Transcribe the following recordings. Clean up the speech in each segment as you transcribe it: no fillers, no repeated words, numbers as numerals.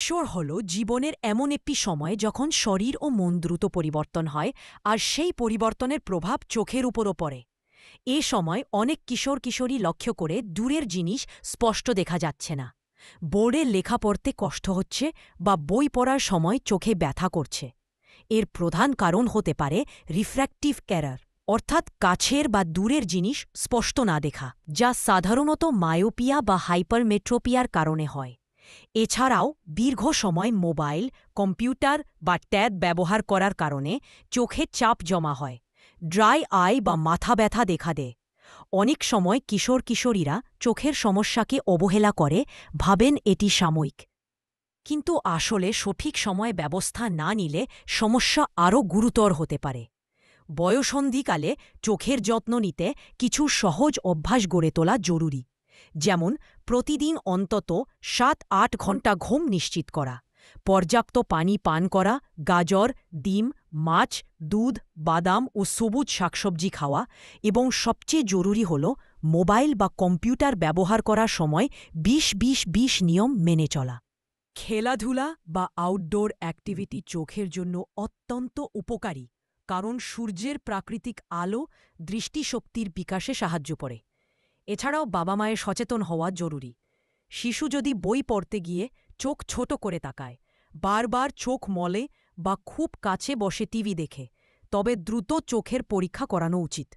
কিশোর হল জীবনের এমন একটি সময় যখন শরীর ও মন দ্রুত পরিবর্তন হয় আর সেই পরিবর্তনের প্রভাব চোখের উপরও পড়ে। এ সময় অনেক কিশোর কিশোরী লক্ষ্য করে দূরের জিনিস স্পষ্ট দেখা যাচ্ছে না, বোর্ডে লেখা পড়তে কষ্ট হচ্ছে বা বই পড়ার সময় চোখে ব্যথা করছে। এর প্রধান কারণ হতে পারে রিফ্র্যাক্টিভ এরার, অর্থাৎ কাছের বা দূরের জিনিস স্পষ্ট না দেখা, যা সাধারণত মায়োপিয়া বা হাইপারমেট্রোপিয়ার কারণে হয়। এছাড়াও দীর্ঘ সময় মোবাইল, কম্পিউটার বা ট্যাব ব্যবহার করার কারণে চোখে চাপ জমা হয়, ড্রাই আই বা মাথা ব্যথা দেখা দেয়। অনেক সময় কিশোর কিশোরীরা চোখের সমস্যাকে অবহেলা করে, ভাবেন এটি সাময়িক। কিন্তু আসলে সঠিক সময়ে ব্যবস্থা না নিলে সমস্যা আরও গুরুতর হতে পারে। বয়ঃসন্ধিকালে চোখের যত্ন নিতে কিছু সহজ অভ্যাস গড়ে তোলা জরুরি, যেমন প্রতিদিন অন্তত ৭-৮ ঘণ্টা ঘুম নিশ্চিত করা, পর্যাপ্ত পানি পান করা, গাজর, ডিম, মাছ, দুধ, বাদাম ও সবুজ শাকসবজি খাওয়া, এবং সবচেয়ে জরুরি হল মোবাইল বা কম্পিউটার ব্যবহার করার সময় ২০-২০-২০ নিয়ম মেনে চলা। খেলাধুলা বা আউটডোর অ্যাক্টিভিটি চোখের জন্য অত্যন্ত উপকারী, কারণ সূর্যের প্রাকৃতিক আলো দৃষ্টিশক্তির বিকাশে সাহায্য করে। এছাড়াও বাবা মায়ের সচেতন হওয়া জরুরি। শিশু যদি বই পড়তে গিয়ে চোখ ছোট করে তাকায়, বারবার চোখ মলে বা খুব কাছে বসে টিভি দেখে, তবে দ্রুত চোখের পরীক্ষা করানো উচিত।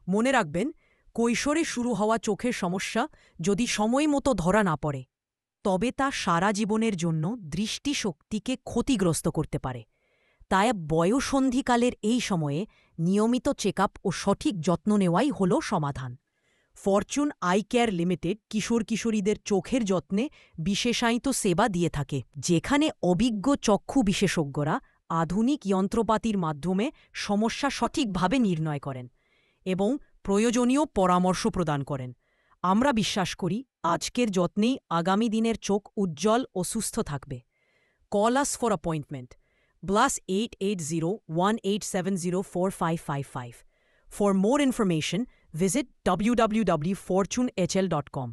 মনে রাখবেন, কৈশোরে শুরু হওয়া চোখের সমস্যা যদি সময়মতো ধরা না পড়ে, তবে তা সারা জীবনের জন্য দৃষ্টিশক্তিকে ক্ষতিগ্রস্ত করতে পারে। তাই বয়ঃসন্ধিকালের এই সময়ে নিয়মিত চেকআপ ও সঠিক যত্ন নেওয়াই হল সমাধান। ফরচুন আই কেয়ার লিমিটেড কিশোর কিশোরীদের চোখের যত্নে বিশেষায়িত সেবা দিয়ে থাকে, যেখানে অভিজ্ঞ চক্ষু বিশেষজ্ঞরা আধুনিক যন্ত্রপাতির মাধ্যমে সমস্যা সঠিকভাবে নির্ণয় করেন এবং প্রয়োজনীয় পরামর্শ প্রদান করেন। আমরা বিশ্বাস করি আজকের যত্নেই আগামী দিনের চোখ উজ্জ্বল ও সুস্থ থাকবে। Call us for appointment +880187045555. For more information, visit www.fortunehl.com.